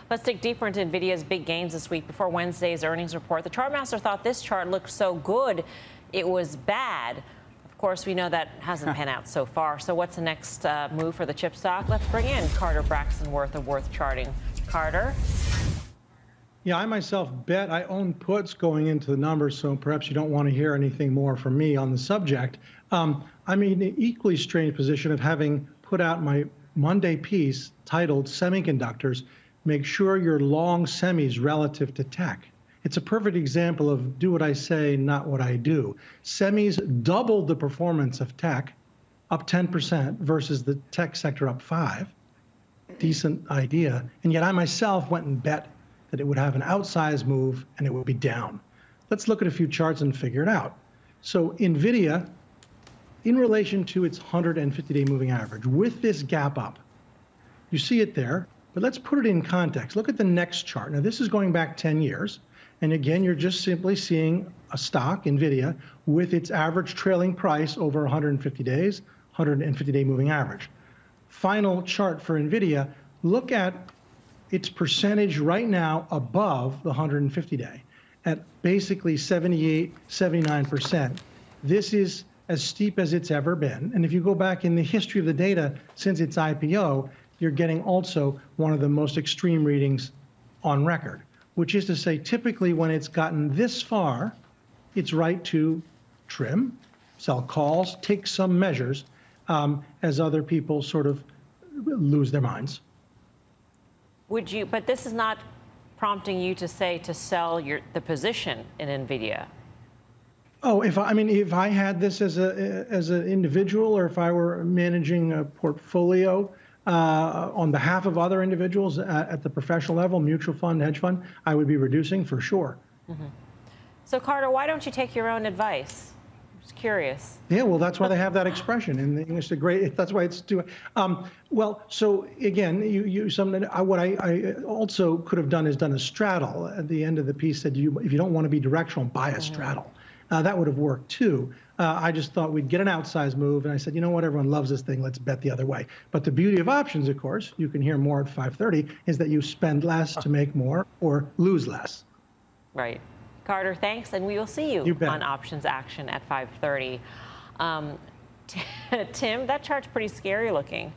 Let's dig deeper into Nvidia's big gains this week before Wednesday's earnings report. The Chartmaster thought this chart looked so good, it was bad. Of course, we know that hasn't panned out so far. So what's the next move for the chip stock? Let's bring in Carter Braxton-Worth of Worth Charting. Carter? Yeah, I myself bet I own puts going into the numbers, so perhaps you don't want to hear anything more from me on the subject. I'm in an equally strange position of having put out my Monday piece titled Semiconductors. Make sure you're long semis relative to tech. It's a perfect example of do what I say, not what I do. Semis doubled the performance of tech, up 10% versus the tech sector up 5%. Decent idea. And yet I myself went and bet that it would have an outsized move and it would be down. Let's look at a few charts and figure it out. So Nvidia, in relation to its 150-day moving average, with this gap up, you see it there, but let's put it in context. Look at the next chart. Now this is going back 10 years. And again, you're just simply seeing a stock, Nvidia, with its average trailing price over 150 days, 150-day moving average. Final chart for Nvidia, look at its percentage right now above the 150-day at basically 78, 79%. This is as steep as it's ever been. And if you go back in the history of the data since its IPO, you're getting also one of the most extreme readings on record, which is to say, typically when it's gotten this far, it's right to trim, sell calls, take some measures as other people sort of lose their minds. Would you, but this is not prompting you to say to sell the position in Nvidia. Oh, if I had this as an individual, or if I were managing a portfolio on behalf of other individuals at the professional level, mutual fund, hedge fund, I would be reducing for sure. Mm-hmm. So Carter, why don't you take your own advice? I'm just curious. Yeah, well, that's why they have that expression in the English. That's why it's doing. Well, so again, what I also could have done is done a straddle. At the end of the piece said, if you don't want to be directional, buy a straddle. That would have worked too. I just thought we'd get an outsized move, and I said, you know what, everyone loves this thing, let's bet the other way. But the beauty of options, of course, you can hear more at 5:30, is that you spend less to make more or lose less. Right. Carter, thanks, and we will see you on options action at 5:30. Tim, that chart's pretty scary looking.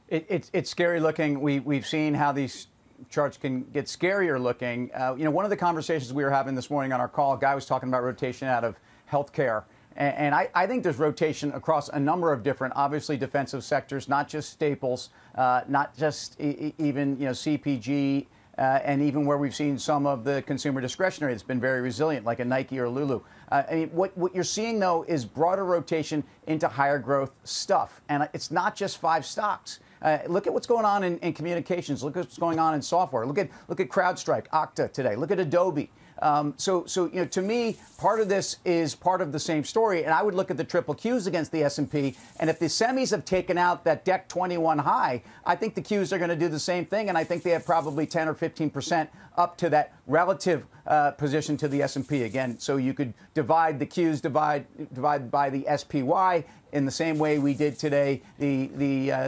It's scary looking. We've seen how these charts can get scarier looking. One of the conversations we were having this morning on our call, a guy was talking about rotation out of healthcare. And I think there's rotation across a number of different, obviously, defensive sectors, not just staples, not just even, CPG, and even where we've seen some of the consumer discretionary that's been very resilient, like a Nike or Lulu. What you're seeing, though, is broader rotation into higher growth stuff. And it's not just 5 stocks. Look at what's going on in communications. Look at what's going on in software. Look at CrowdStrike, Okta today. Look at Adobe. To me, part of this is part of the same story. And I would look at the triple Qs against the S&P. And if the semis have taken out that DEC 21 high, I think the Qs are going to do the same thing. And I think they have probably 10 or 15% up to that relative position to the S&P. Again, so you could divide the Qs, divide by the SPY in the same way we did today, the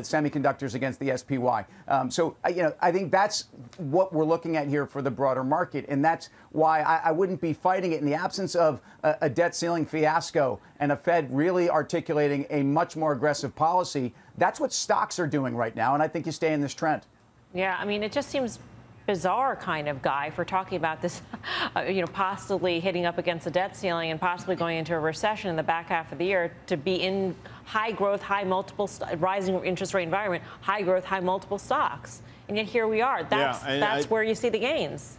semiconductors against the SPY. I think that's what we're looking at here for the broader market. And that's why I wouldn't be fighting it in the absence of a debt ceiling fiasco and a Fed really articulating a much more aggressive policy. That's what stocks are doing right now. And I think you stay in this trend. Yeah, it just seems bizarre kind of guy for talking about this, possibly hitting up against the debt ceiling and possibly going into a recession in the back half of the year, to be in high growth, high multiple, rising interest rate environment, high growth, high multiple stocks. And yet here we are. That's where you see the gains.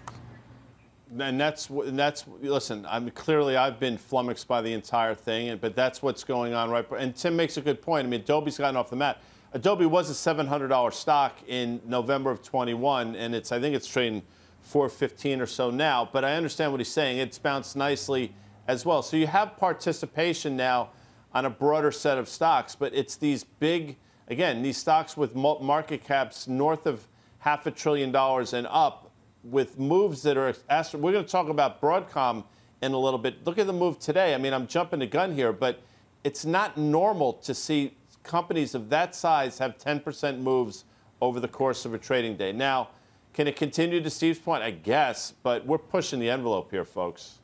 And that's listen, I've been flummoxed by the entire thing, but that's what's going on, right? And Tim makes a good point. Adobe's gotten off the mat. Adobe was a $700 stock in November of 21, and I think it's trading $415 or so now. But I understand what he's saying. It's bounced nicely as well. So you have participation now on a broader set of stocks, but it's these big, again, these stocks with market caps north of $500 billion and up, with moves that are. We're going to talk about Broadcom in a little bit. Look at the move today. I'm jumping the gun here, but it's not normal to see companies of that size have 10% moves over the course of a trading day. Now, can it continue, to Steve's point? I guess, but we're pushing the envelope here, folks.